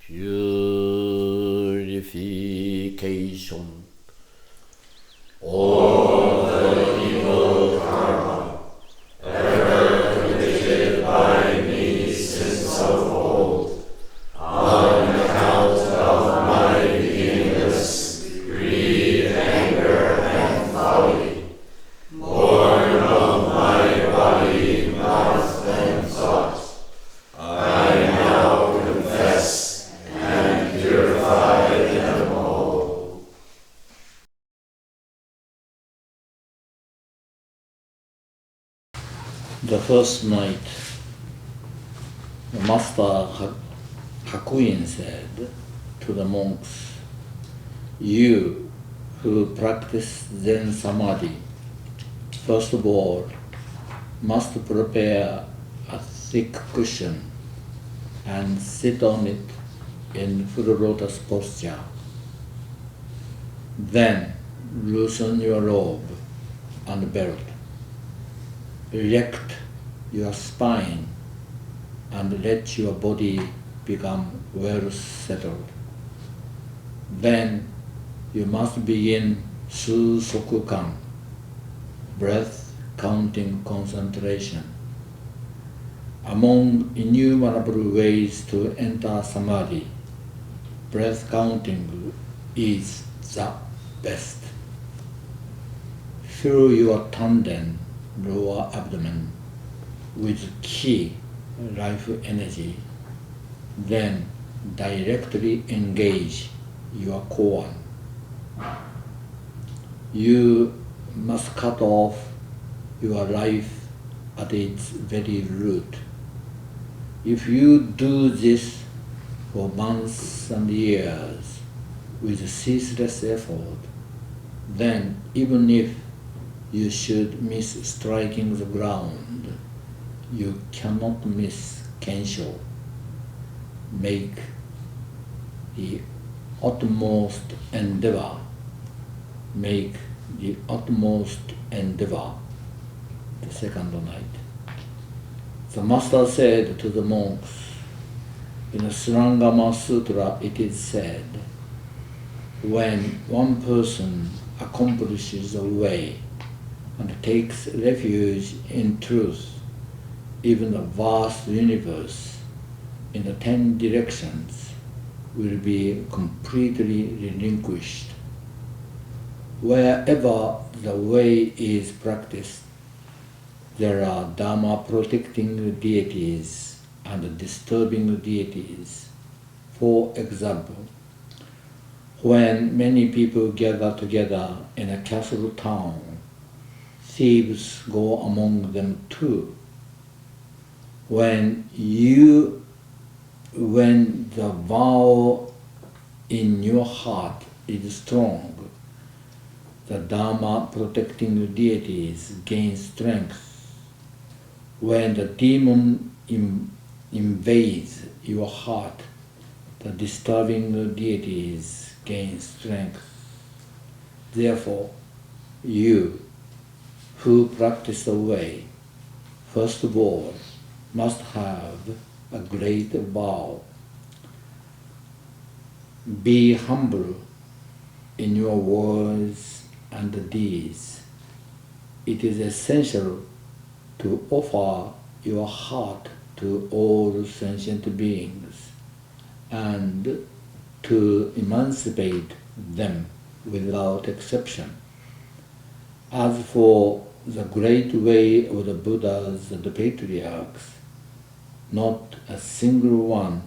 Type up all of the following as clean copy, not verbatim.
purification. All the evil karma ever committed by me since of old, on account of my beginningless greed, anger, and folly, born of my body, mouth, and thought, I now confess and purify them all. The first night, the Master Hakuin said to the monks, "You who practice Zen Samadhi, first of all, must prepare a thick cushion and sit on it in full lotus posture. Then loosen your robe and belt. Erect your spine and let your body become well settled. Then you must begin Susokukan, breath counting concentration. Among innumerable ways to enter Samadhi, breath counting is the best. Fill your tanden, lower abdomen, with ki, life energy, then directly engage your koan. You must cut off your life at its very root. If you do this for months and years with ceaseless effort, then even if you should miss striking the ground, you cannot miss Kensho. Make the utmost endeavor. Make the utmost endeavor. The second night, the Master said to the monks, in the Srangama Sutra it is said, when one person accomplishes the way and takes refuge in truth, even the vast universe in the 10 directions will be completely relinquished. Wherever the way is practiced, there are Dharma protecting deities and disturbing deities. For example, when many people gather together in a castle town, thieves go among them too. When the vow in your heart is strong, the Dharma protecting deities gain strength. When the demon invades your heart, the disturbing deities gain strength. Therefore, you who practice the way, first of all, must have a great vow. Be humble in your words and deeds. It is essential to offer your heart to all sentient beings and to emancipate them without exception. As for the great way of the Buddhas and the Patriarchs, not a single one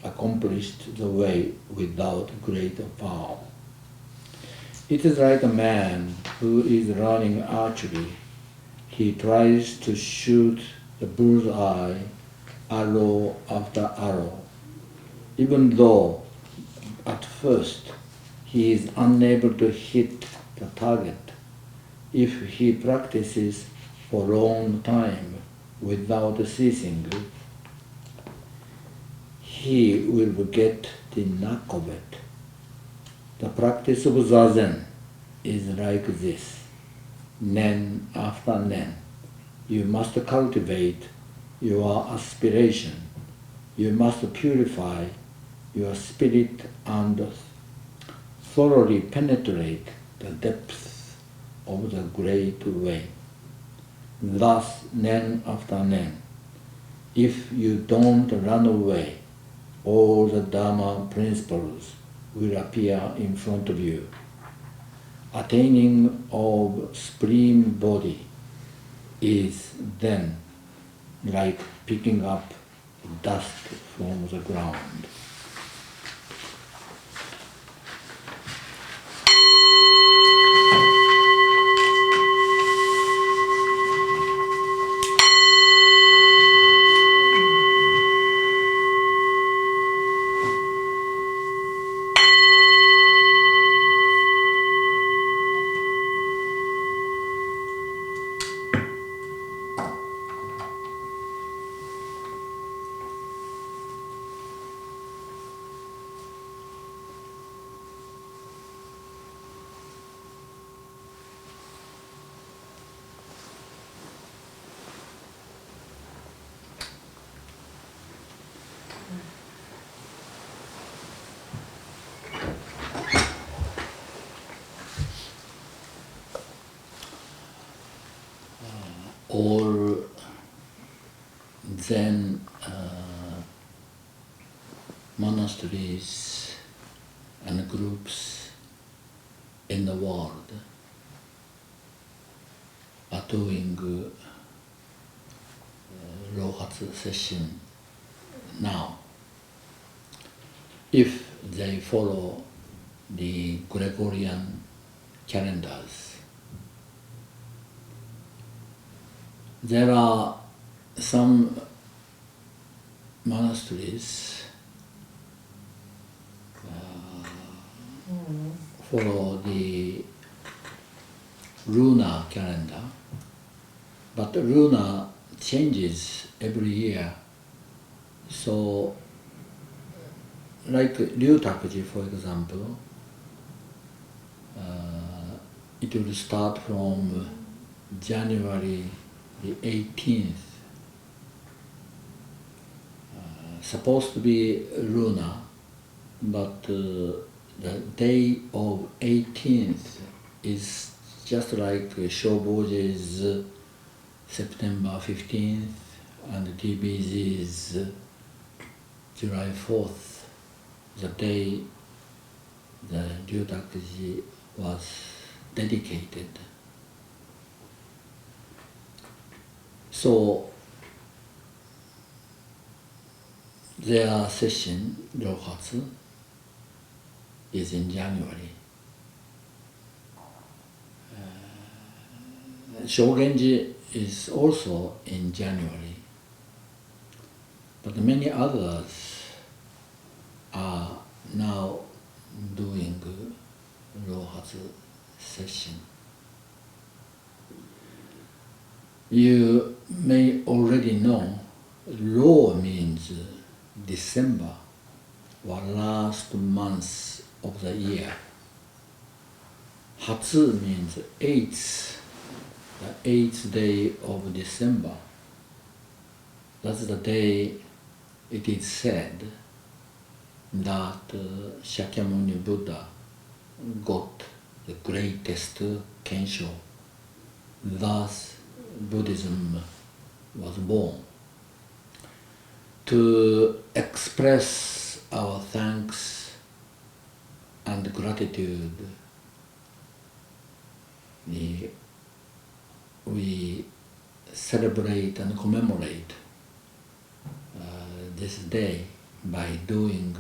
accomplished the way without great vow. It is like a man who is learning archery. He tries to shoot the bullseye arrow after arrow. Even though at first he is unable to hit the target, if he practices for a long time without ceasing, he will get the knack of it. The practice of Zazen is like this. Nen after nen, you must cultivate your aspiration. You must purify your spirit and thoroughly penetrate the depths of the great way. Thus, nen after nen, if you don't run away, all the Dharma principles will appear in front of you. Attaining of supreme body is then like picking up dust from the ground. All Zen monasteries and groups in the world are doing Rohatsu session now. If they follow the Gregorian calendars, there are some monasteries follow the lunar calendar, but the lunar changes every year. So, like Ryu Takuji, for example, it will start from January the 18th. Supposed to be lunar, but the day of 18th is just like Shoboji's September 15th and TBG's July 4th, the day the Ryudakuji was dedicated. So their session, Rohatsu, is in January. Shogenji is also in January, but many others are now doing Rohatsu session. You may already know, Ro means December, or last month of the year. Hatsu means eighth, the 8th day of December. That's the day it is said that Shakyamuni Buddha got the greatest Kensho. Thus, Buddhism was born. To express our thanks and gratitude, we celebrate and commemorate this day by doing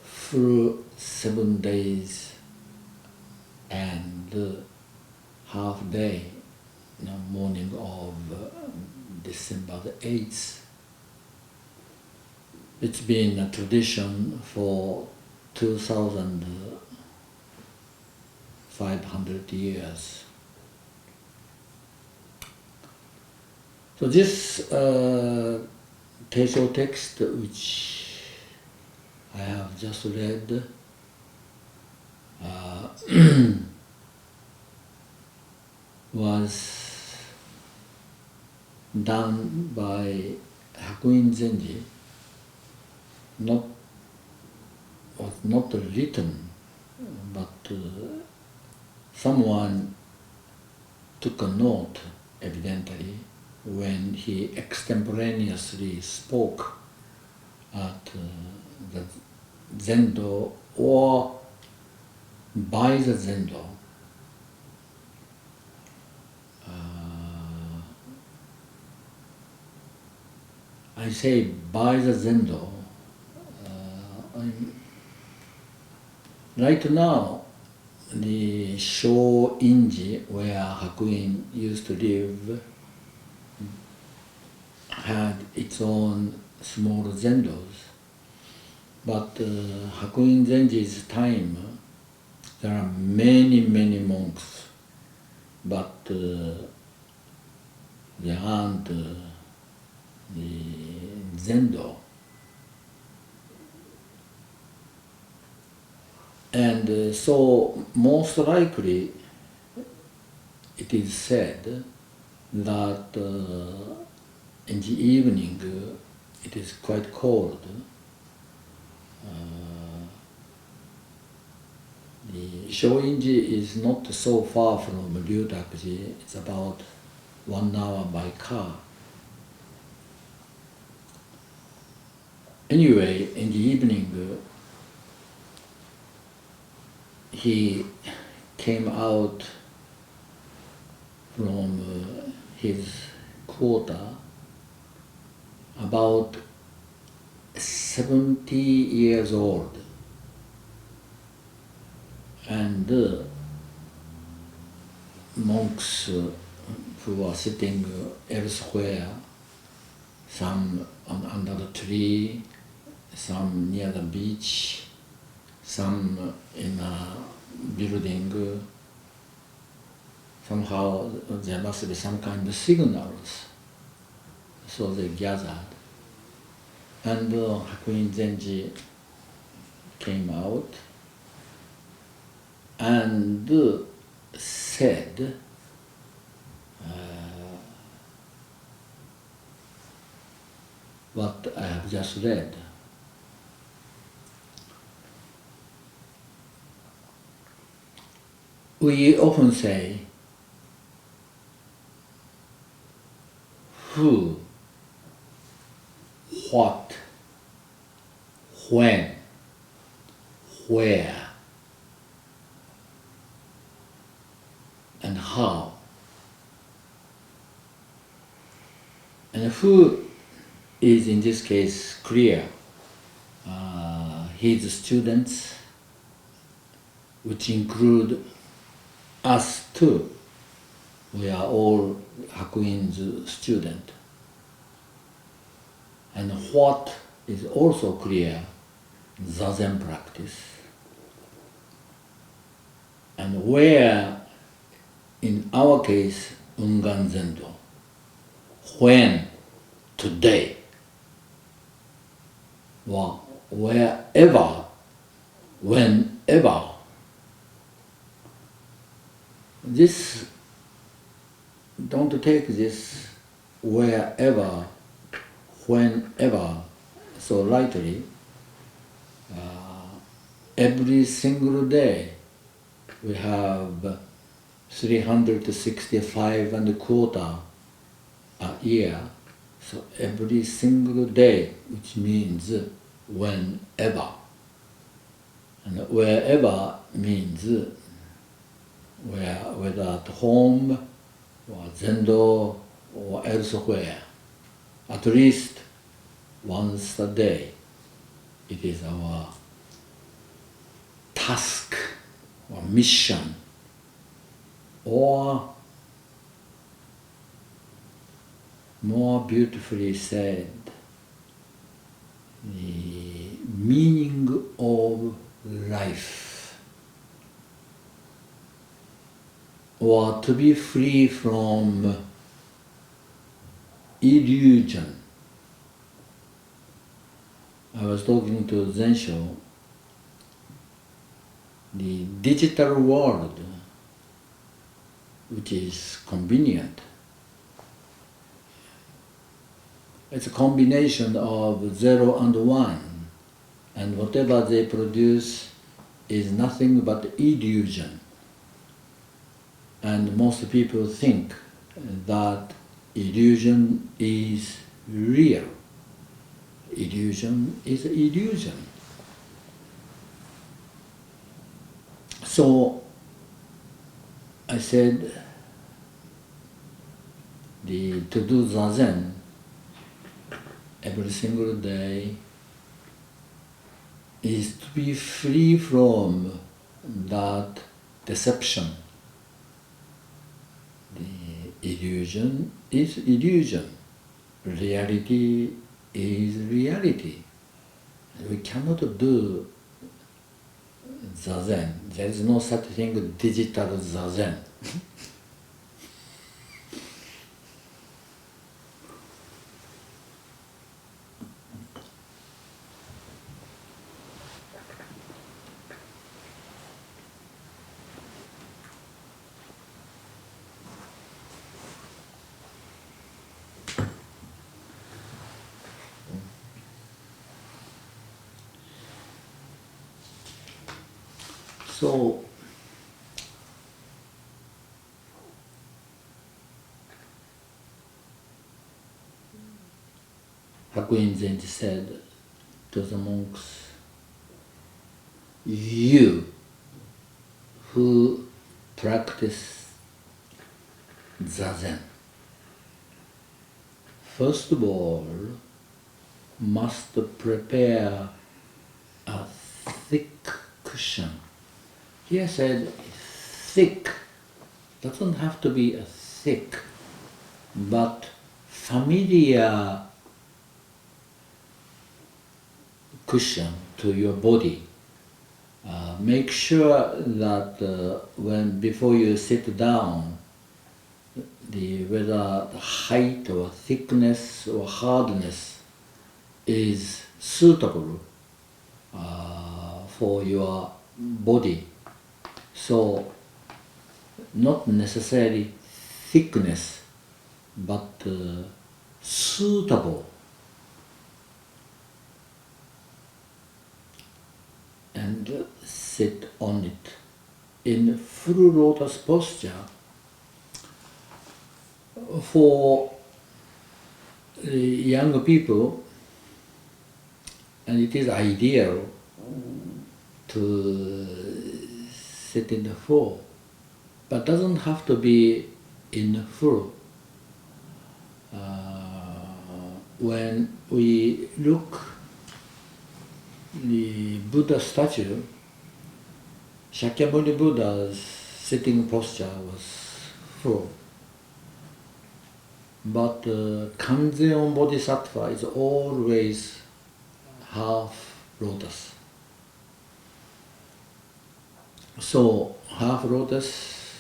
full 7 days and half day, morning of December the 8th. It's been a tradition for 2,500 years. So this Teisho text, which I have just read, was done by Hakuin Zenji, not not written, but someone took a note, evidently, when he extemporaneously spoke at the Zendo or by the Zendo. I say by the Zendo. Right now, the Sho-Inji, where Hakuin used to live, had its own small zendos. But Hakuin Zenji's time, there are many, many monks, but there aren't the Zendo. And so most likely it is said that in the evening it is quite cold. The Sho-Inji is not so far from Ryutakuji, it's about 1 hour by car. Anyway, in the evening, he came out from his quarter about 70 years old, and monks who were sitting elsewhere, some under the tree, some near the beach, some in a building. Somehow there must be some kind of signals. So they gathered. And Hakuin Zenji came out and said, what I have just read. We often say, who, what, when, where, and how. And who is in this case clear. His students, which include us too. We are all Hakuin's student. And what is also clear, Zazen practice. And where, in our case, UNGAN'ZENDO. When, today. Well, wherever, whenever. This, don't take this wherever, whenever so lightly. Every single day we have 365 and a quarter a year. So every single day, which means whenever. And wherever means whether at home or Zendo or elsewhere, at least once a day. It is our task or mission, or more beautifully said, the meaning of life, or to be free from illusion. I was talking to Zensho, the digital world, which is convenient. It's a combination of 0 and 1, and whatever they produce is nothing but illusion. And most people think that illusion is real. Illusion is illusion. So I said, to do Zazen every single day is to be free from that deception. The illusion is illusion. Reality is reality. We cannot do Zazen. There is no such thing as digital Zazen. So, Hakuin Zenji said to the monks, you who practice Zazen, first of all, must prepare a thick cushion. Here said thick, doesn't have to be a thick, but familiar cushion to your body. Make sure that before you sit down, whether the height or thickness or hardness is suitable for your body. So, not necessarily thickness, but suitable. And sit on it in full lotus posture. For young people, and it is ideal to sit in the floor, but doesn't have to be in full. When we look the Buddha statue, Shakyamuni Buddha's sitting posture was full. But Kanzeon Bodhisattva is always half lotus. So half lotus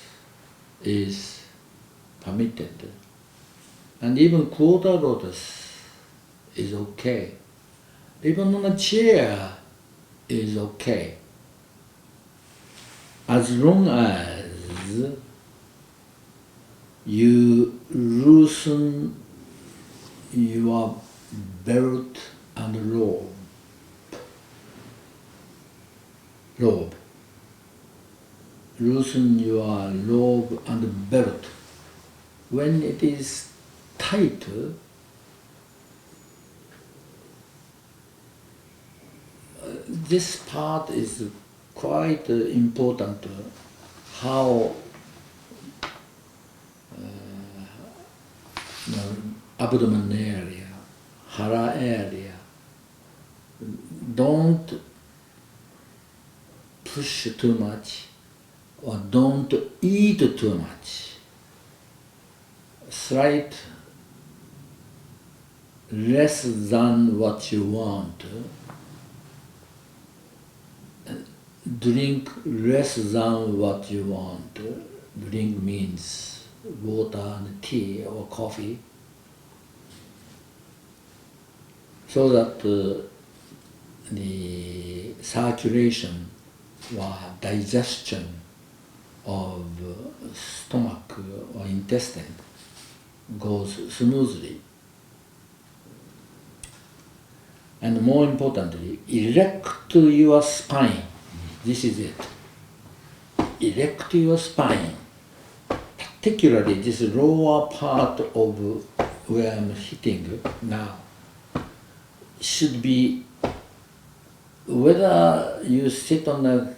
is permitted. And even quarter lotus is okay. Even on a chair is okay. As long as you loosen your belt and robe. Loosen your robe and belt. When it is tight, this part is quite important, how abdomen area, hara area, don't push too much or don't eat too much. Slight less than what you want. Drink less than what you want. Drink means water and tea or coffee, so that the circulation or digestion of stomach or intestine goes smoothly. And more importantly, erect your spine. This is it. Erect your spine. Particularly this lower part of where I'm hitting now should be, whether you sit on a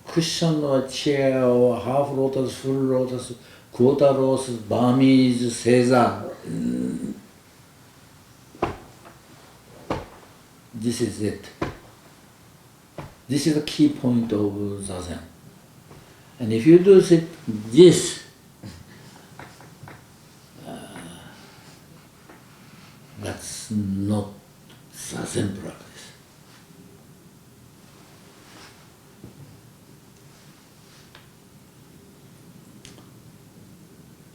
cushion or a chair or half lotus, full lotus, quarter lotus, Burmese, Caesar. This is it. This is the key point of Zazen. And if you do this, that's not Zazen practice.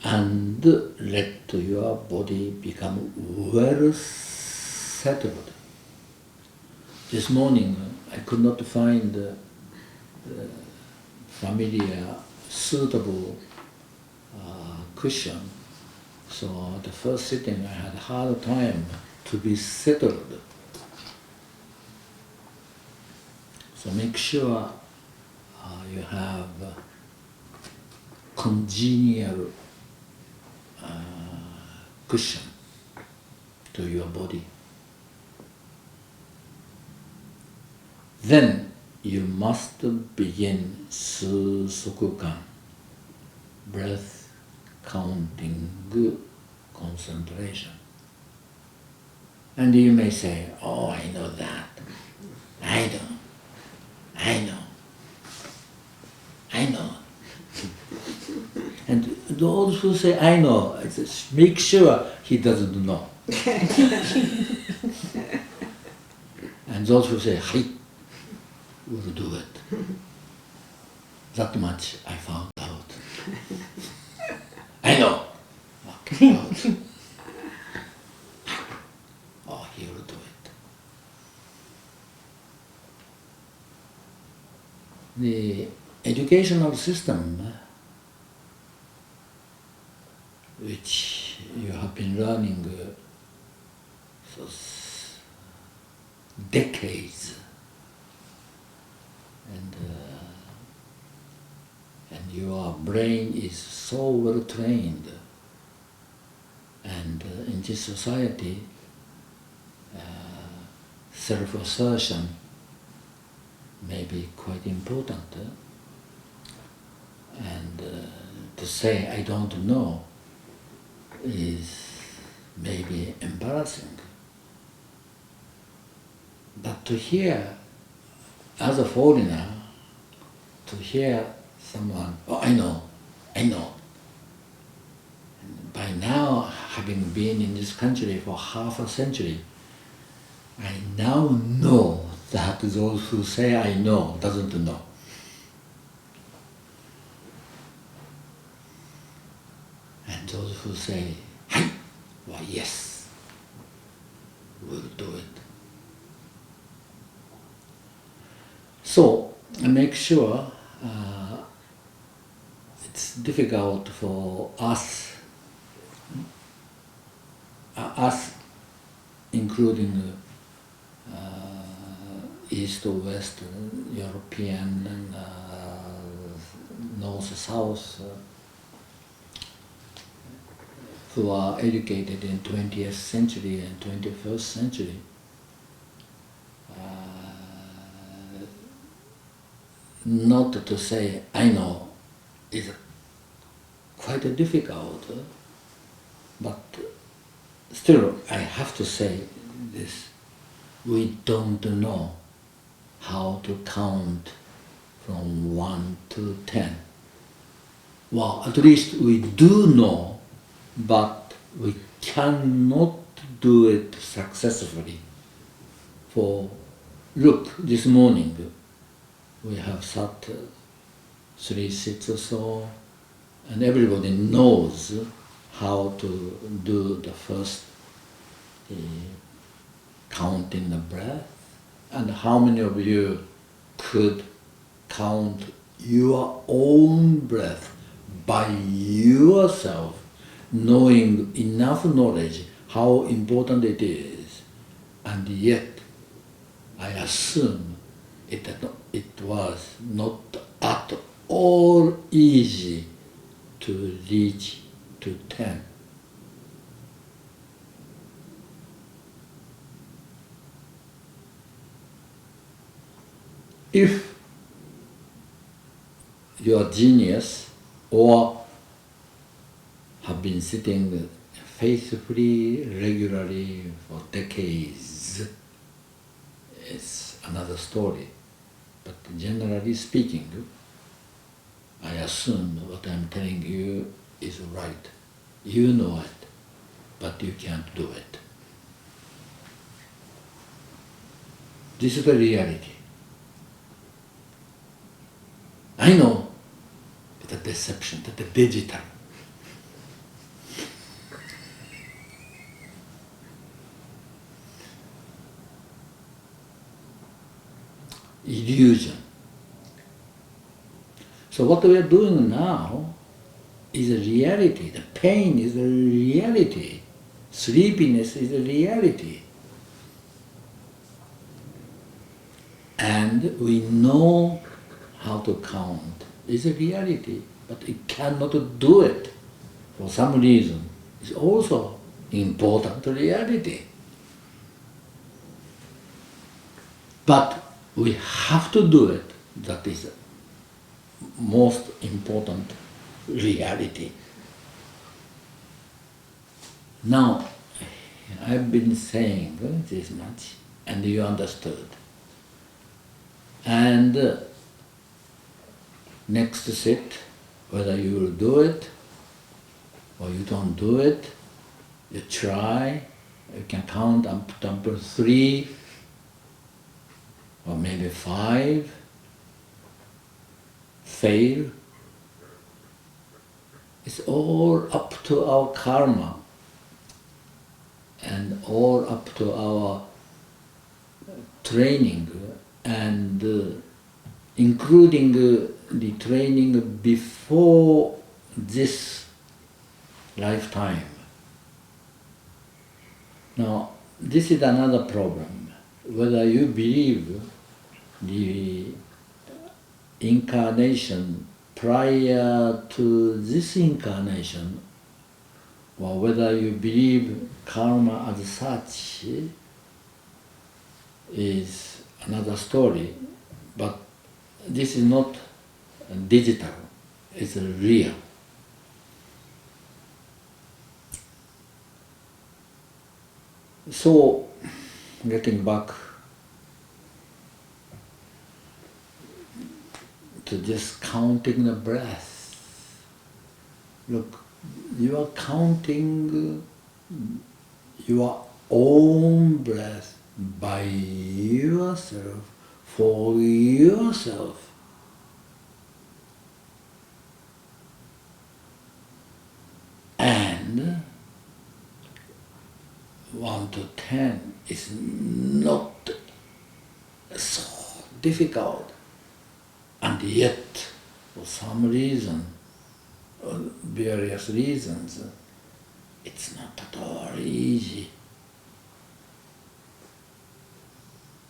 And let your body become well settled. This morning I could not find familiar, suitable cushion. So the first sitting I had a hard time to be settled. So make sure you have congenial cushion to your body. Then you must begin Susokukan, breath counting concentration. And you may say, oh, I know that. I know. And those who say, I know, I just make sure he doesn't know. And those who say, Hai, will do it. That much I found out. I know. Okay, out. Oh, he will do it. The educational system which you have been learning for decades, and your brain is so well trained, and in this society, self-assertion may be quite important, and to say I don't know is maybe embarrassing. But to hear, as a foreigner, to hear someone, oh, I know. And by now, having been in this country for half a century, I now know that those who say I know doesn't know. And those who say, Hai, well, yes, will do it. So, make sure it's difficult for us, including East or West, European and North, South, who are educated in 20th century and 21st century. Not to say I know is quite difficult, but still I have to say this: we don't know how to count from 1 to 10. Well, at least we do know, but we cannot do it successfully. For look, this morning we have sat 3 sits or so, and everybody knows how to do the first counting the breath. And how many of you could count your own breath by yourself, knowing enough knowledge how important it is, and yet I assume it was not at all easy to reach to 10. If you are genius or have been sitting faithfully, regularly for decades, it's another story. But generally speaking, I assume what I'm telling you is right. You know it, but you can't do it. This is the reality. I know it's a deception, that the digital. Illusion. So what we are doing now is a reality. The pain is a reality. Sleepiness is a reality. And we know how to count. It's a reality, but it cannot do it for some reason. It's also important reality. But we have to do it. That is the most important reality. Now, I've been saying this much, and you understood. And next sit, whether you will do it or you don't do it, you try, you can count up to number 3 or maybe 5, fail. It's all up to our karma and all up to our training and including the training before this lifetime. Now, this is another problem. Whether you believe the incarnation prior to this incarnation, or whether you believe karma as such, is another story. But this is not digital, it's real. So, getting back to just counting the breath. Look, you are counting your own breath by yourself, for yourself. And 1 to 10 is not so difficult, and yet, for some reason, or various reasons, it's not at all easy.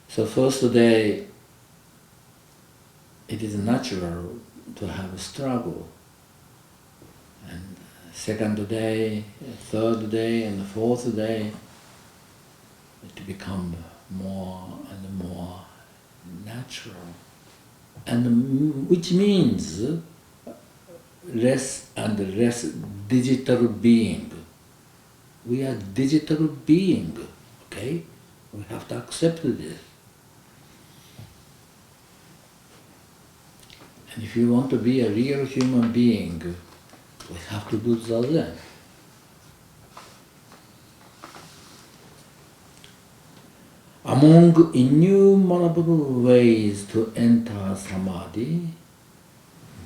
So first day, it is natural to have a struggle. And second day, third day, and the fourth day, it becomes more and more natural. And which means less and less digital being. We are digital being, okay? We have to accept this. And if you want to be a real human being, we have to do Zazen. Among innumerable ways to enter Samadhi,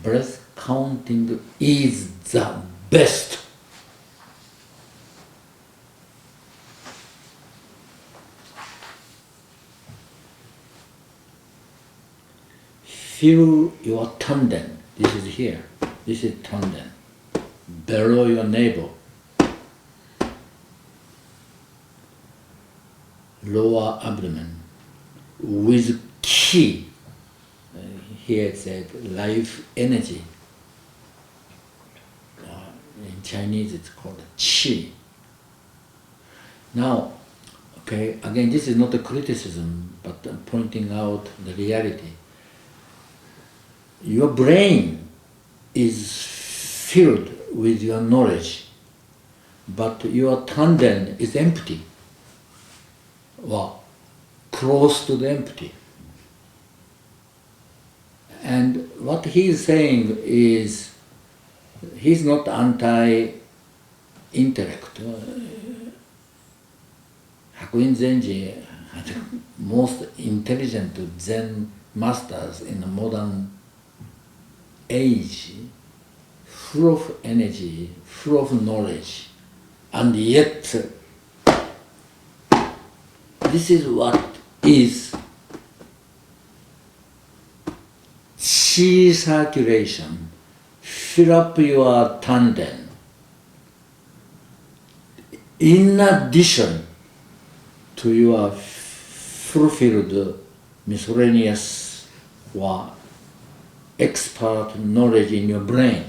breath counting is the best. Feel your tanden. This is here. This is tanden. Below your navel. Lower abdomen. with ki. Here it said life energy. In Chinese it's called qi. Now, okay, again, this is not a criticism, but pointing out the reality. Your brain is filled with your knowledge, but your tanden is empty, or close to the empty. And what he is saying is, he's not anti-intellect. Hakuin Zenji are the most intelligent Zen masters in the modern age, full of energy, full of knowledge, and yet this is what is chi circulation. Fill up your tanden. In addition to your fulfilled miscellaneous or expert knowledge in your brain.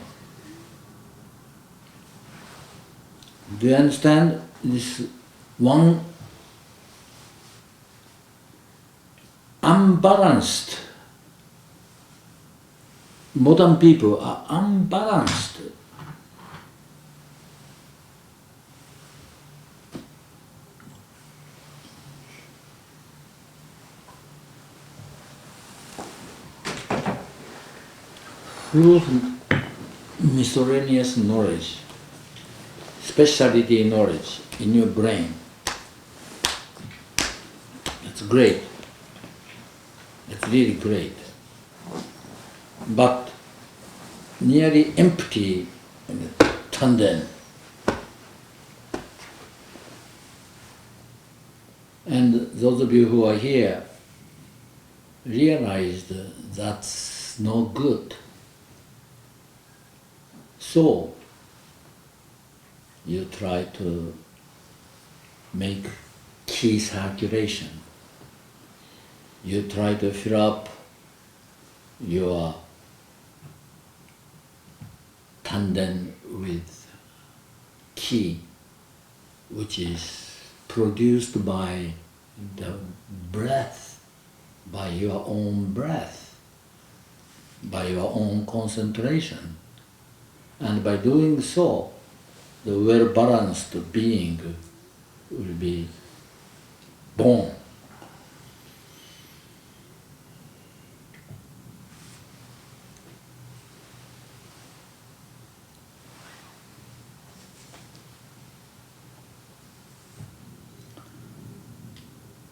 Do you understand this one unbalanced? Modern people are unbalanced. Full of miscellaneous knowledge, specialty knowledge in your brain. It's great. It's really great. But nearly empty tanden. And those of you who are here realized that's no good. So you try to make ki circulation. You try to fill up your tanden with ki, which is produced by the breath, by your own breath, by your own concentration. And by doing so, the well-balanced being will be born.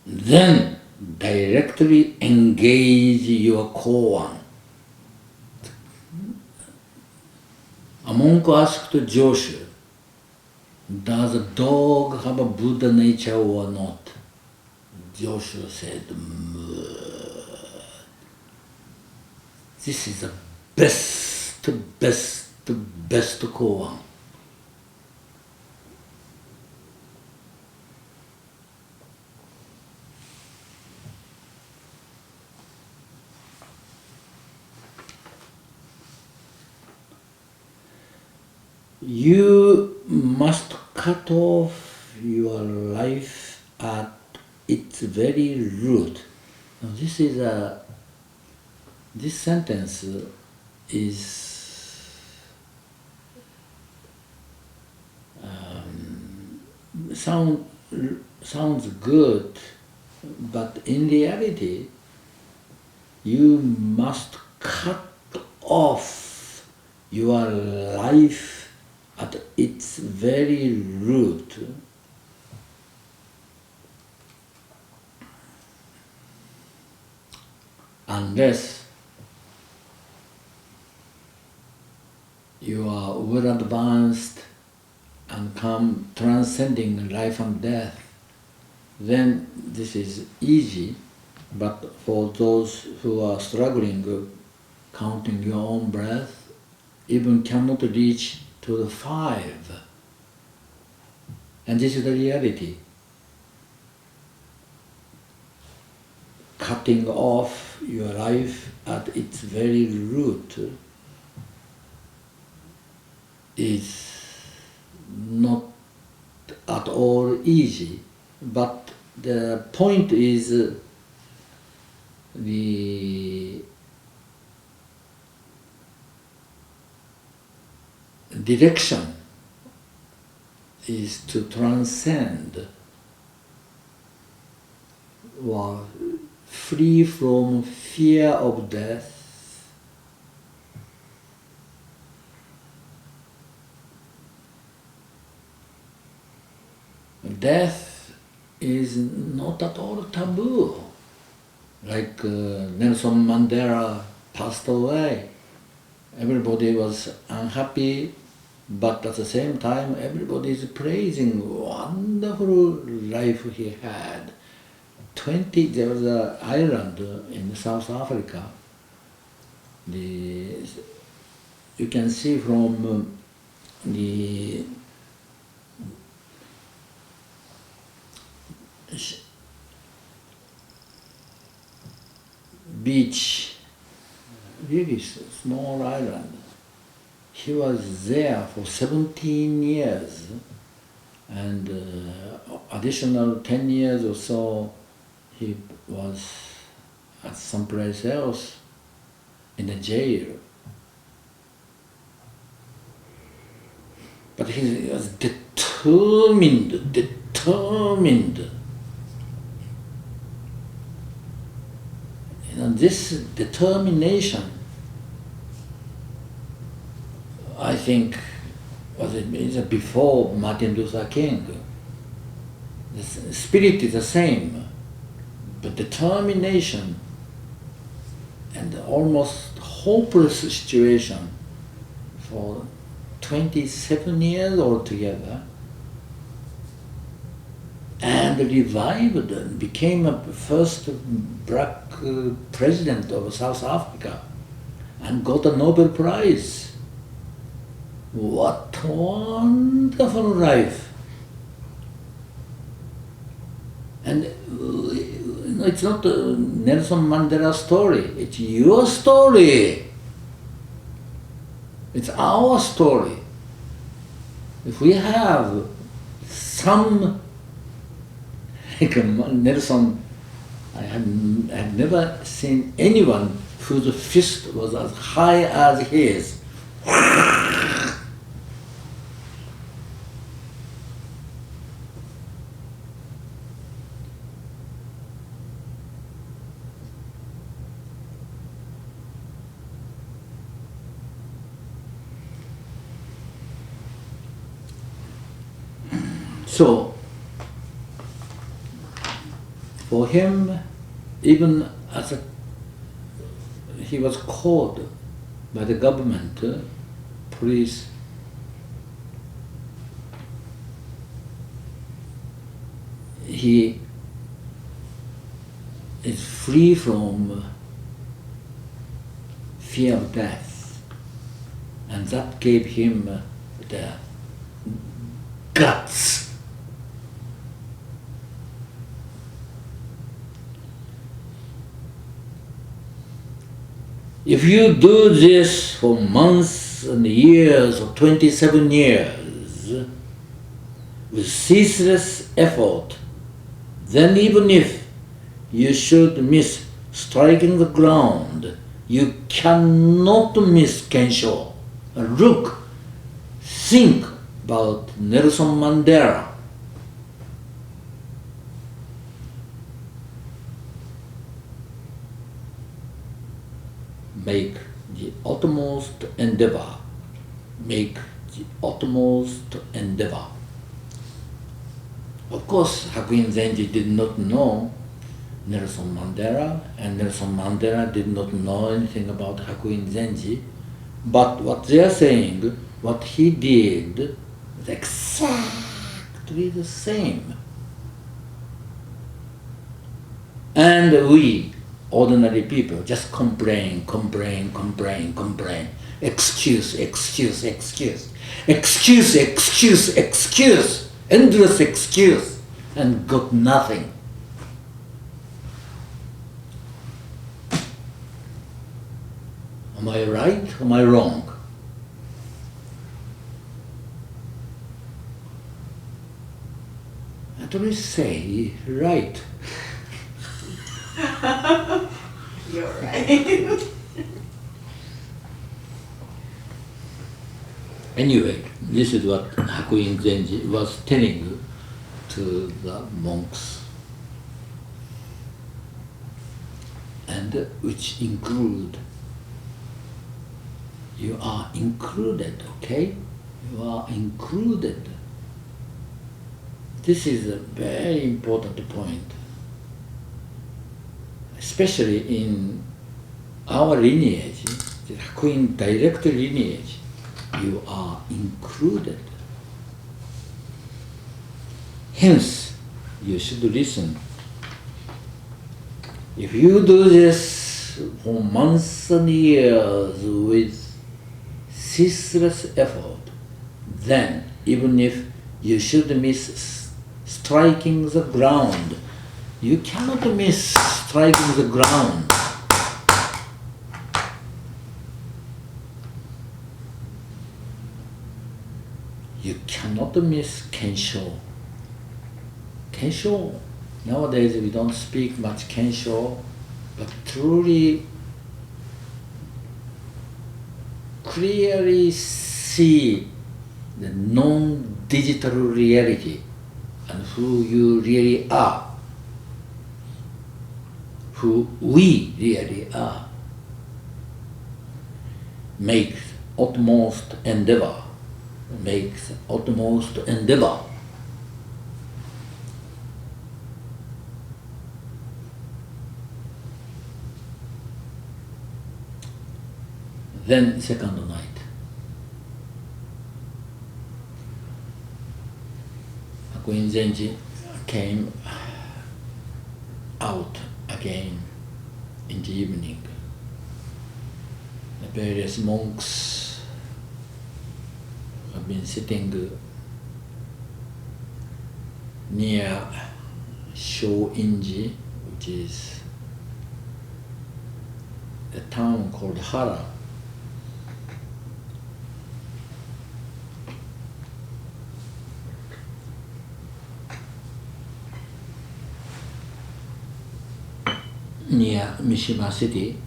Then directly engage your koan. A monk asked Joshu, does a dog have a Buddha nature or not? Joshu said, this is the best koan. You must cut off your life at its very root. Now this sentence is sounds good, but in reality, you must cut off your life at its very root. Unless you are well advanced and come transcending life and death, then this is easy. But for those who are struggling, counting your own breath, even cannot reach to the 5. And this is the reality. cutting off your life at its very root is not at all easy. But the point is the direction is to transcend or free from fear of death, death is not at all taboo. Like Nelson Mandela passed away, everybody was unhappy, but at the same time everybody is praising wonderful life he had. There was an island in South Africa. You can see from the beach, really small island. He was there for 17 years, and additional 10 years or so he was at someplace else in a jail. But he was determined. This determination, I think, is before Martin Luther King. The spirit is the same, but determination and almost hopeless situation for 27 years altogether, and revived and became a first black president of South Africa and got a Nobel Prize. What a wonderful life. And it's not Nelson Mandela's story, it's your story. It's our story. If we have some, like Nelson, I have never seen anyone whose fist was as high as his. So, for him, even as he was caught by the government, police, he is free from fear of death, and that gave him the guts. If you do this for months and years or 27 years with ceaseless effort, then even if you should miss striking the ground, you cannot miss Kensho. Look, think about Nelson Mandela. Make the utmost endeavor. Make the utmost endeavor. Of course, Hakuin Zenji did not know Nelson Mandela, and Nelson Mandela did not know anything about Hakuin Zenji. But what they are saying, what he did, is exactly the same. And we, ordinary people, just complain, excuse, endless excuse, and got nothing. Am I right? Am I wrong? At least say right. You're right. Anyway, this is what Hakuin Zenji was telling to the monks, and which include, you are included, okay? You are included. This is a very important point, especially in our lineage, the Hakuin direct lineage. You are included. Hence, you should listen. If you do this for months and years with ceaseless effort, then even if you should miss striking the ground, you cannot miss striking the ground. You cannot miss Kensho. Kensho, nowadays we don't speak much Kensho, but truly clearly see the non-digital reality and who you really are, who we really are. Make utmost endeavor. Makes utmost endeavor. Then second night, Hakuin Zenji came out again in the evening. The various monks have been sitting near Shōinji, which is a town called Hara. Near Mishima City.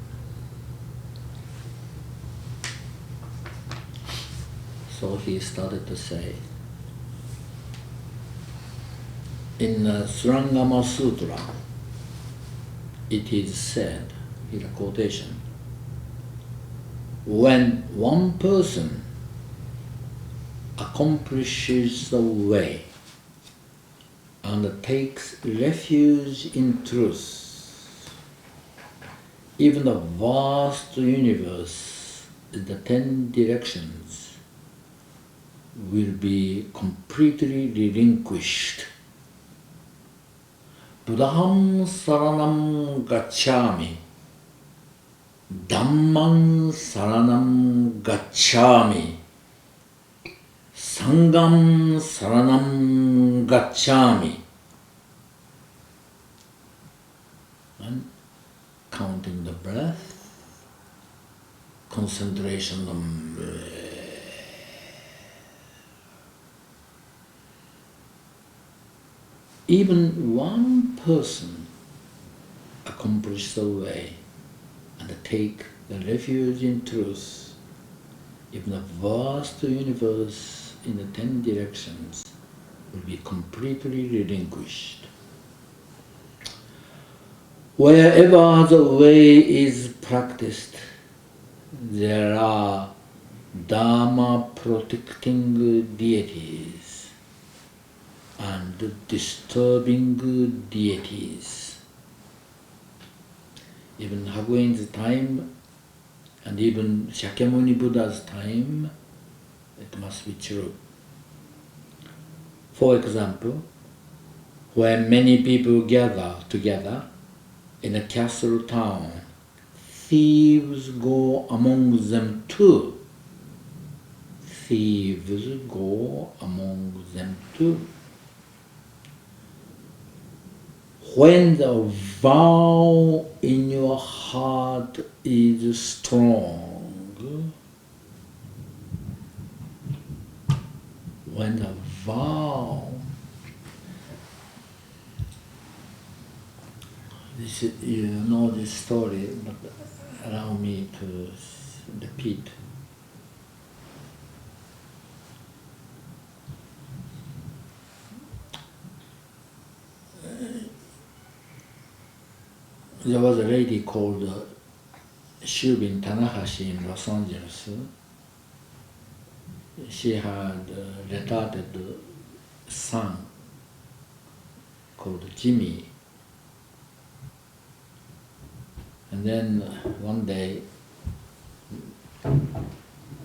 So he started to say, in the Srangama Sutra, it is said, in a quotation, when one person accomplishes the way and takes refuge in truth, even the vast universe, the 10 directions, will be completely relinquished. Buddham saranam gacchami, Dhammam saranam gacchami, Sangham saranam gacchami. And counting the breath, concentration on breath. Even one person accomplish the way and take the refuge in truth, even the vast universe in the 10 directions will be completely relinquished. Wherever the way is practiced, there are Dharma protecting deities and disturbing deities. Even Hakuin's time and even Shakyamuni Buddha's time, it must be true. For example, when many people gather together in a castle town, thieves go among them too. Thieves go among them too. When the vow in your heart is strong, when the vow, this is, you know this story, but allow me to repeat. There was a lady called Shubin Tanahashi in Los Angeles. She had a retarded son called Jimmy. And then one day,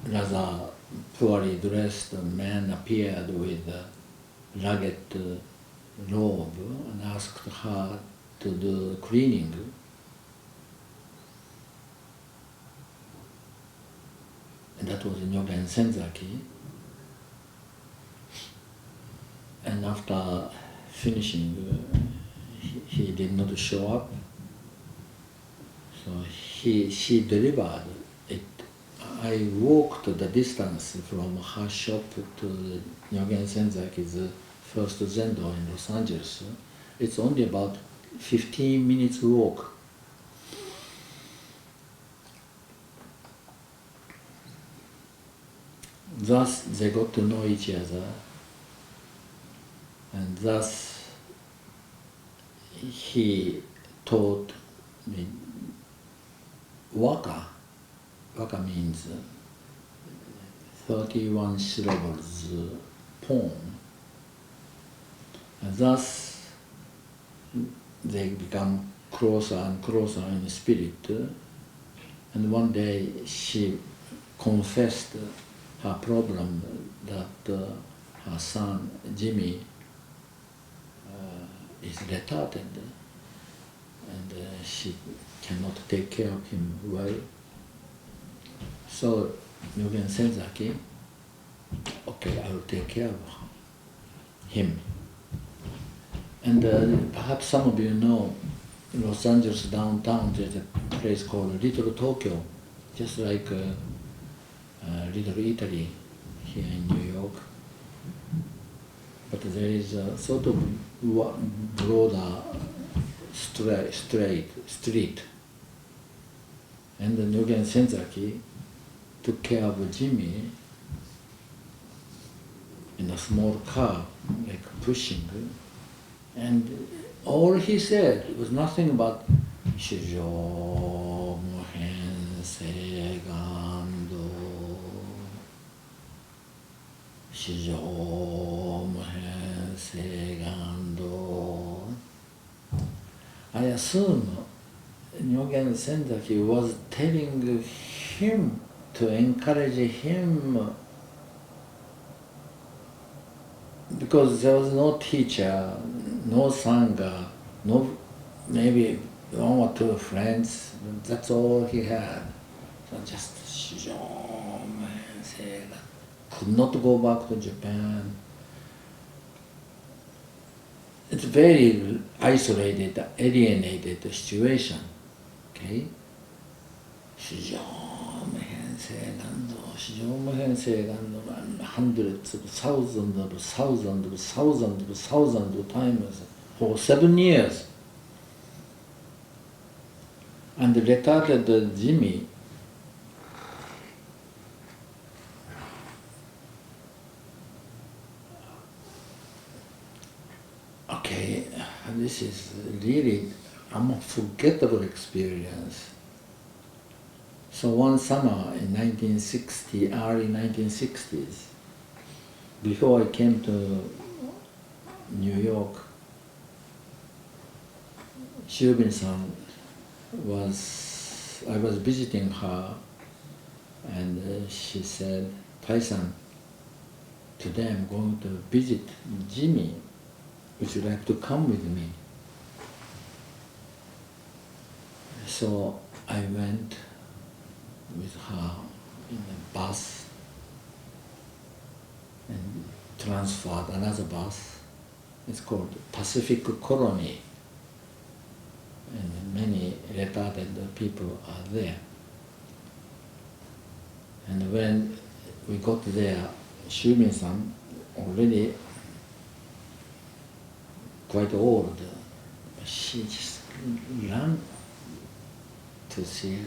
rather poorly dressed man appeared with a ragged robe and asked her to do cleaning. And that was Nyogen Senzaki. And after finishing, he did not show up. So she delivered it. I walked the distance from her shop to Nyogen Senzaki's first Zendo in Los Angeles. It's only about 15 minutes walk. Thus they got to know each other, and thus he taught me waka. Waka means 31 syllables poem. And thus they become closer and closer in spirit. And one day she confessed her problem that her son Jimmy is retarded, and she cannot take care of him well. So Nyogen Senzaki, okay, I will take care of him. And perhaps some of you know, in Los Angeles downtown there's a place called Little Tokyo, just like Little Italy here in New York. But there is a sort of broader street. And the Nyogen Senzaki took care of Jimmy in a small car, like pushing. And all he said was nothing but Shijo Mohen Segando, Shijo Mohen Segando. I assume Nyogen Senzaki was telling him to encourage him, because there was no teacher, no sangha, no, maybe one or two friends, that's all he had. So just could not go back to Japan. It's very isolated, alienated situation. Okay? Hundreds of thousands of times for 7 years. And the retarded Jimmy okay, this is really unforgettable experience. So one summer in 1960, early 1960s, before I came to New York, Shubin-san I was visiting her, and she said, "Tai-san, today I'm going to visit Jimmy. Would you like to come with me?" So I went with her in a bus and transferred another bus. It's called Pacific Colony, and many retarded people are there. And when we got there, Shumin-san already quite old. She just ran to see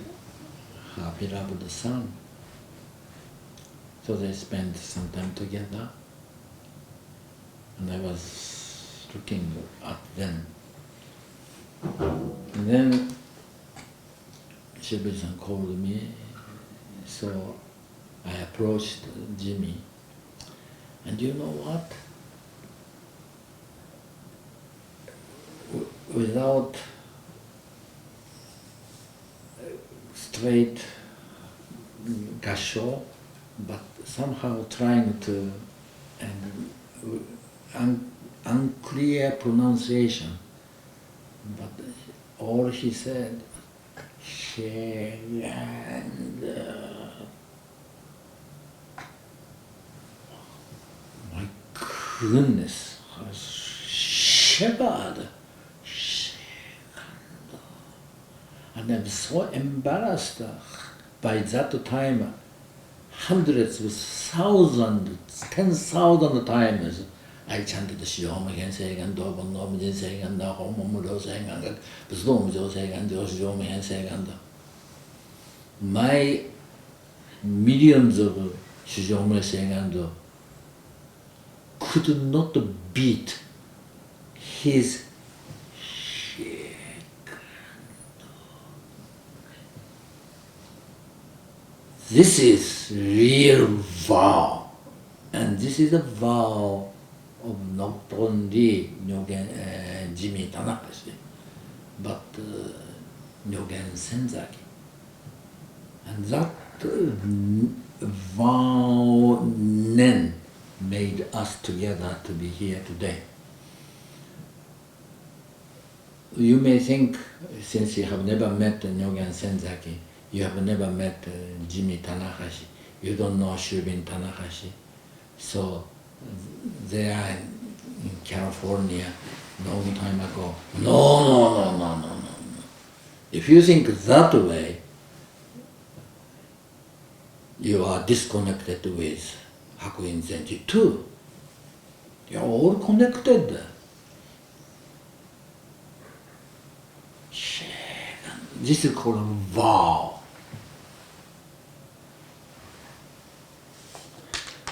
her beloved son. So they spent some time together. And I was looking at them. And then Shibuya-san called me, so I approached Jimmy. And you know what? Without straight gasho, but somehow trying to, and unclear pronunciation, but all he said, my goodness, I was shivered. And I'm so embarrassed. By that time, hundreds of thousands, 10,000 times, I chanted Shiyoma Gensei Gando, Bonom Jinsei Gando, Homomudo Senganda, Busdom Jose Gando, Shiyoma Gensei Gando. My millions of Shiyoma Sengando could not beat his This is real vow, and this is a vow of not only Jimmy Tanakashi, but Nyogen Senzaki. And that vow then made us together to be here today. You may think, since you have never met Nyogen Senzaki, you have never met Jimmy Tanahashi, you don't know Shubin Tanahashi. So they are in California long time ago. No. If you think that way, you are disconnected with Hakuin Zenji too. You are all connected. This is called a vow.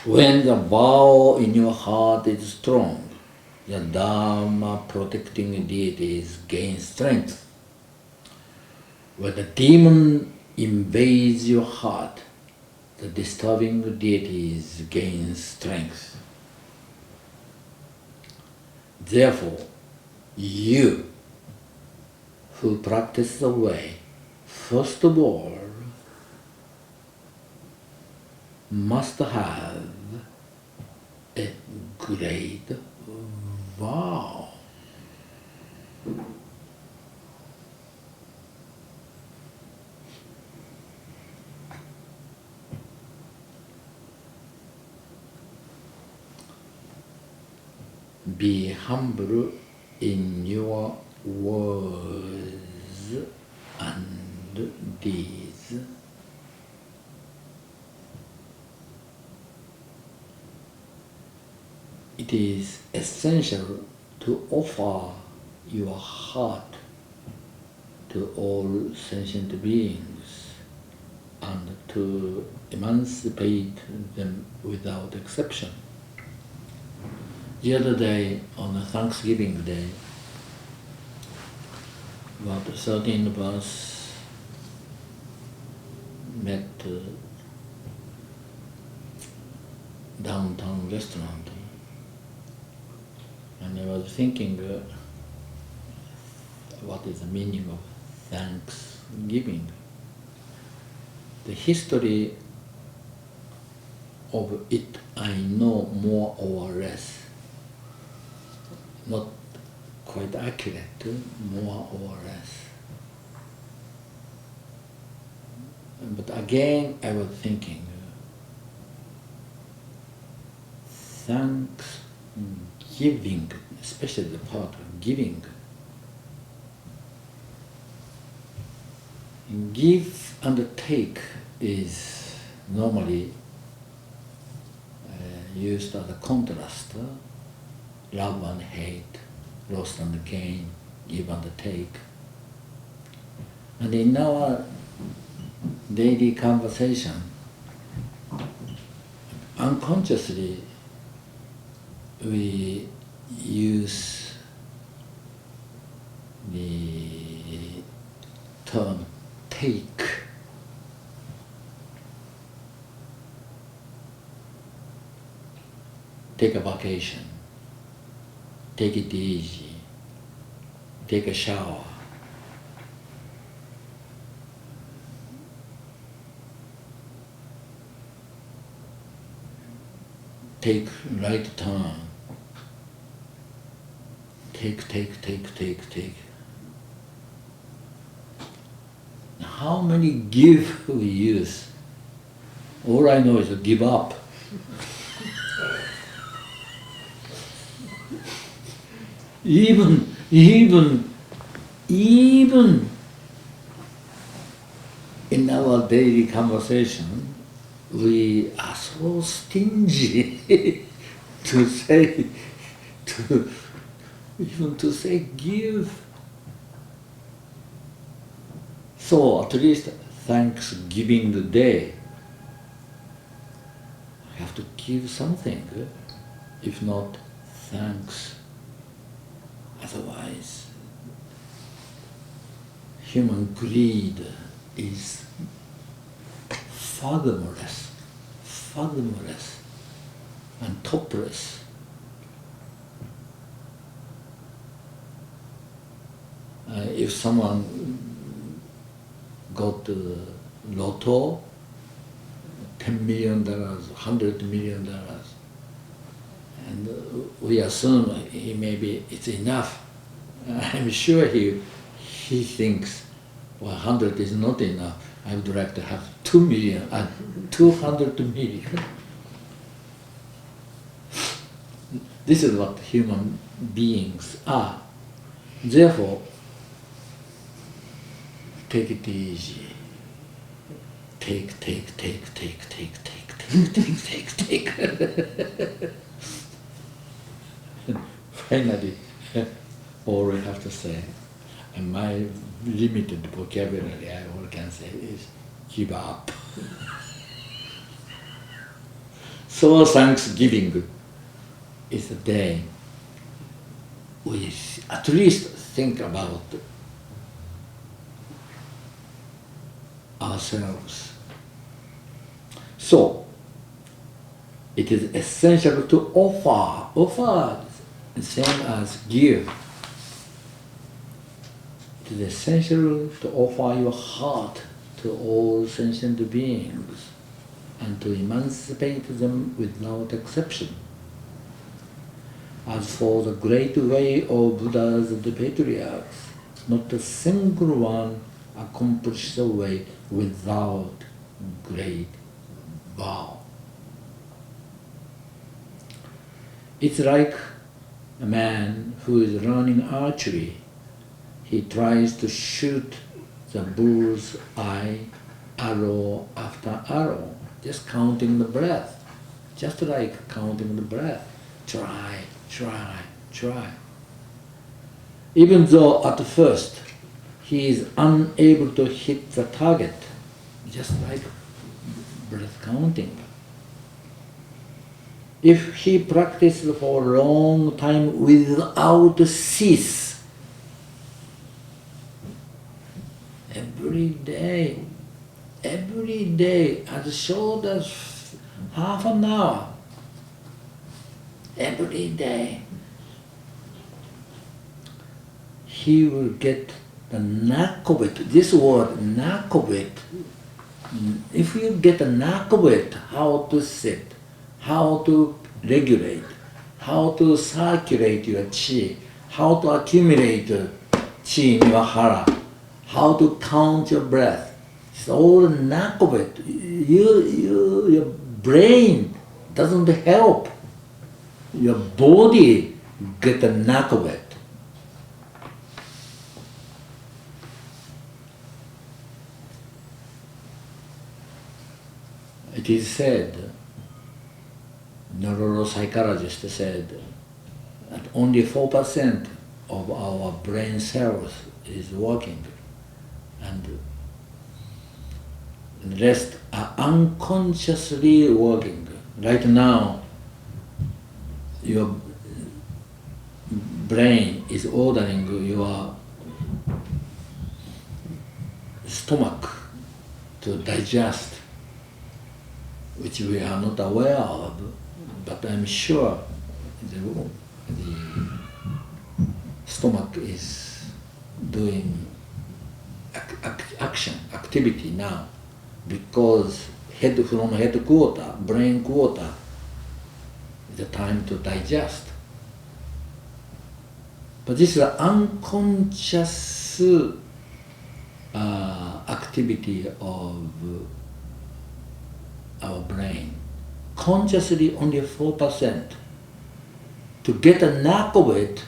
When the vow in your heart is strong, the Dharma protecting deities gain strength. When the demon invades your heart, the disturbing deities gain strength. Therefore, you who practice the way, first of all, must have a great vow. Be humble in your words and deeds. It is essential to offer your heart to all sentient beings and to emancipate them without exception. The other day, on Thanksgiving Day, about 13 of us met downtown restaurant, and I was thinking, what is the meaning of Thanksgiving? The history of it I know more or less, not quite accurate, more or less. But again, I was thinking, Thanksgiving, especially the part of giving. Give and take is normally used as a contrast, love and hate, loss and gain, give and take. And in our daily conversation, unconsciously we use the term take. Take a vacation, take it easy, take a shower. Take right turn. Take. How many give we use? All I know is to give up. Even in our daily conversation, we are so stingy to say give. So at least Thanksgiving Day, I have to give something. If not, thanks. Otherwise, human greed is fathomless, and topless. If someone got lotto, $10 million, $100 million, and we assume it's enough. I'm sure he thinks, well, 100 is not enough. I would like to have 2 million, 200 million. This is what human beings are. Therefore, take it easy. Take. Finally, all we have to say, and my limited vocabulary, I all can say is give up. So Thanksgiving is the day we at least think about ourselves. So it is essential to offer the same as give. It is essential to offer your heart to all sentient beings and to emancipate them without exception. As for the great way of Buddhas and the Patriarchs, not a single one accomplished the way without great vow. It's like a man who is learning archery. He tries to shoot the bull's eye, arrow after arrow, just counting the breath, just like counting the breath. Try. Even though at first he is unable to hit the target, just like breath counting. If he practiced for a long time without cease, every day, as short as half an hour, every day, he will get the knack of it. This word, knack of it. If you get a knack of it, how to sit, how to regulate, how to circulate your chi, how to accumulate chi in your hara, how to count your breath, it's all a knack of it. Your brain doesn't help. Your body get a knack of it. It is said, neuropsychologist said, that only 4% of our brain cells is working, and the rest are unconsciously working. Right now, your brain is ordering your stomach to digest, which we are not aware of, but I'm sure the stomach is doing activity now, because from headquarter, brain quarter, is the time to digest. But this is an unconscious activity of our brain. Consciously only 4%. To get a knack of it,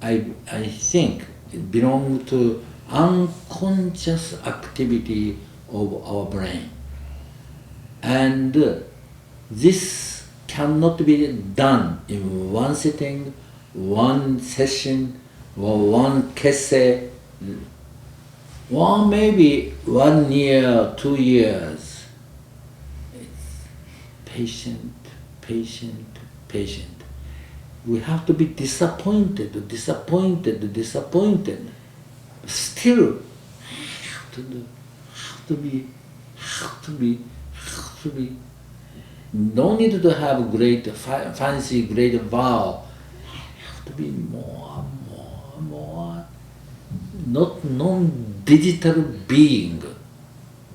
I think it belongs to unconscious activity of our brain. And this cannot be done in one sitting, one session, or one kesse, or maybe 1 year, 2 years. It's patient, patient, patient. We have to be disappointed. Still, have to be. No need to have great, fancy, great vow. Have to be more. Not non-digital being.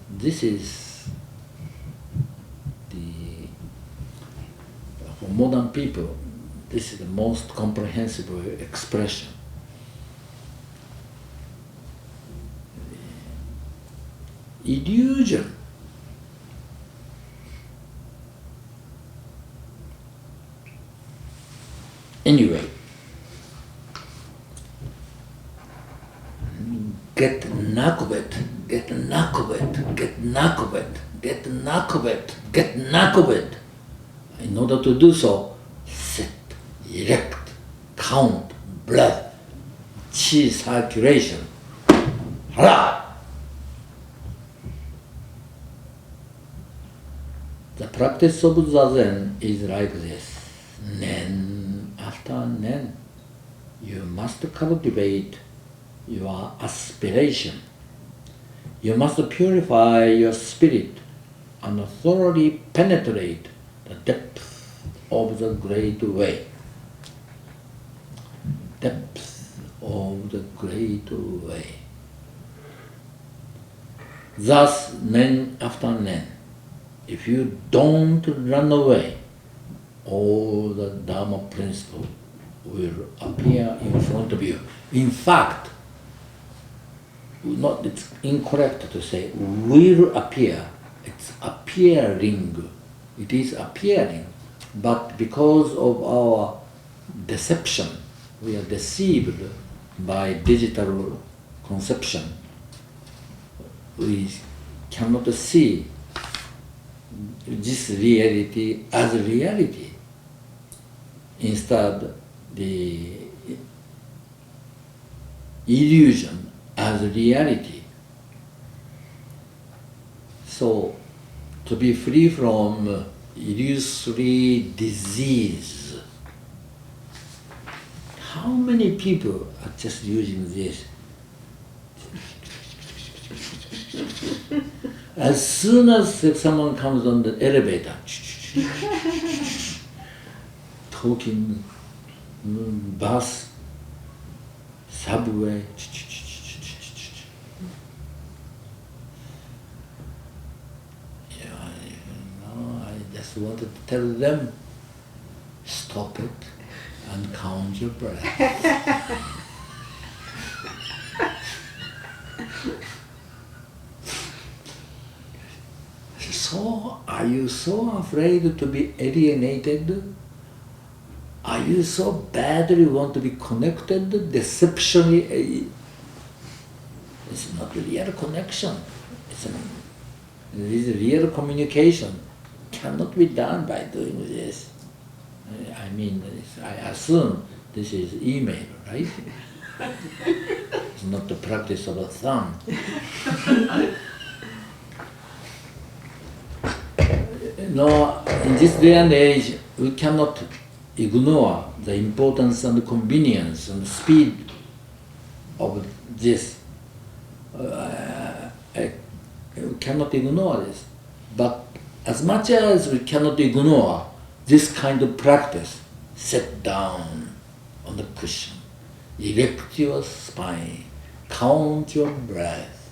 This is for modern people, this is the most comprehensible expression. Illusion. Anyway, get knack of it, get knack of it, get knack of it, get knack of it, get knack of it. In order to do so, sit, erect, count, blood, chi circulation. Hara! The practice of Zazen is like this. Nen after nen, you must cultivate your aspiration. You must purify your spirit and thoroughly penetrate the depth of the great way. Depth of the great way. Thus, nen after nen, if you don't run away, all the Dharma principle will appear in front of you. In fact, it's incorrect to say will appear. It's appearing. It is appearing. But because of our deception, we are deceived by digital conception. We cannot see this reality as reality. Instead, the illusion as reality. So, to be free from illusory disease, how many people are just using this? As soon as someone comes on the elevator, talking, bus, subway, I just wanted to tell them, stop it and count your breath. So, are you so afraid to be alienated? Are you so badly want to be connected? Deception it's not a real connection. It is real communication. cannot be done by doing this. I mean, I assume this is email, right? It's not the practice of a thumb. No, in this day and age, we cannot ignore the importance and convenience and speed of this. We cannot ignore this. But as much as we cannot ignore this kind of practice, sit down on the cushion, erect your spine, count your breath,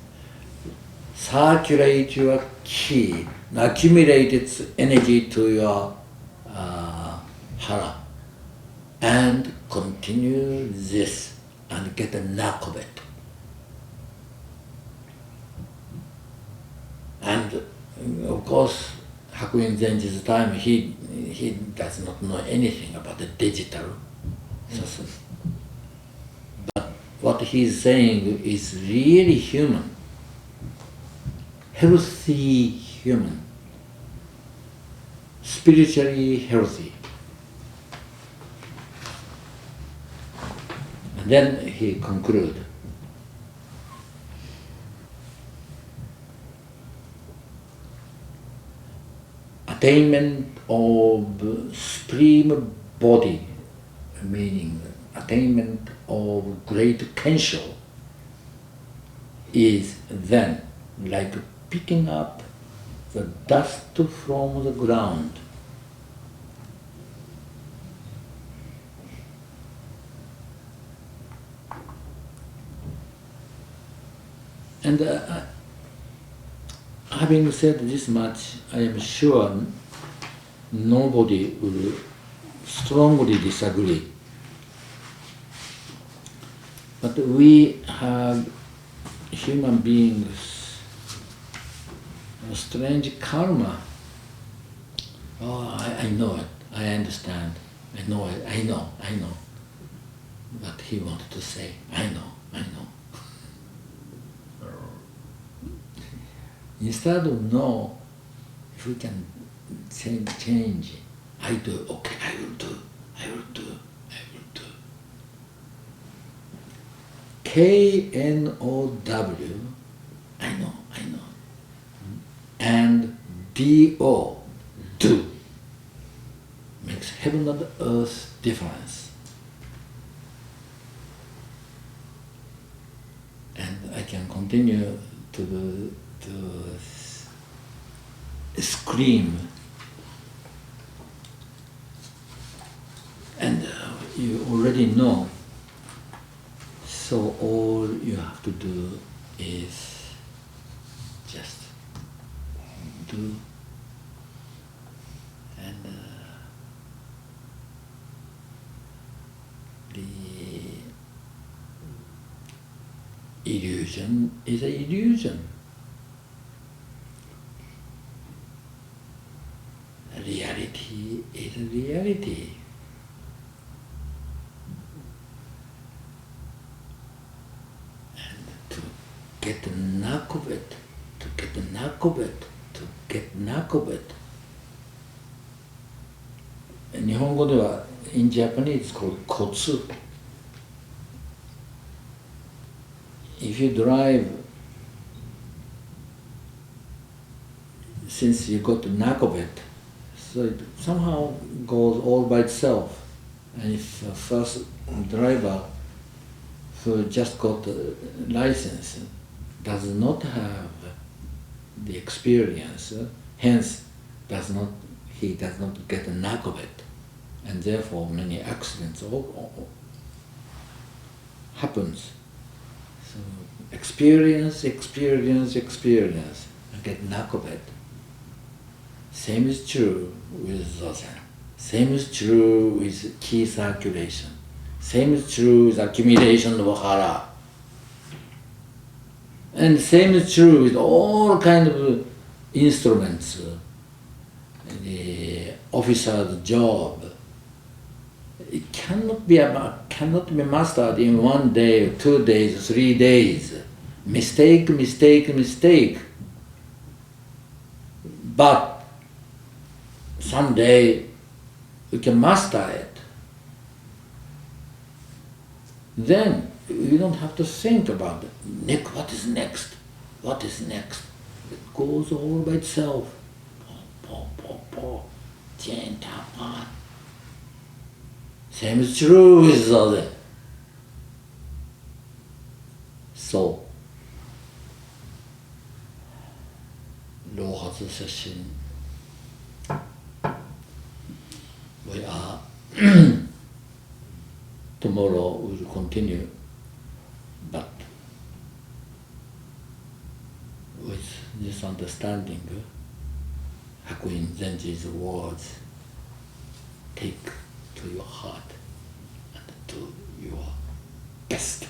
circulate your ki, accumulate its energy to your hara, and continue this and get a knack of it. And of course, Hakuin Zenji's time, he does not know anything about the digital system. But what he's saying is really human, healthy human, spiritually healthy. And then he concludes. Attainment of supreme body, meaning attainment of great kensho, is then like picking up the dust from the ground. And having said this much, I am sure nobody will strongly disagree. But we have human beings a strange karma. Oh, I know it, I understand, I know it, I know. But he wanted to say, I know. Instead of no, if we can change, I do, okay, I will do. K-N-O-W, I know. And D-O, do, makes heaven and earth difference. And I can continue to scream, and you already know, so all you have to do is just do, and the illusion is an illusion. Reality is reality. And to get the knack of it, And 日本語では in Japanese it's called kotsu. If you drive, since you got the knack of it, so it somehow goes all by itself. And if a first driver who just got the license does not have the experience, hence he does not get the knack of it, and therefore many accidents happens. So experience, and get knack of it. Same is true with Zazen. Same is true with ki circulation. Same is true with accumulation of hara. And same is true with all kind of instruments, the officer's job. It cannot be mastered in 1 day, 2 days, 3 days. Mistake. But someday you can master it. Then you don't have to think about it. What is next? What is next? It goes all by itself. Same is true with Zazen. So, Rohatsu session, we are tomorrow we will continue, but with this understanding, Hakuin Zenji's words take to your heart and do your best.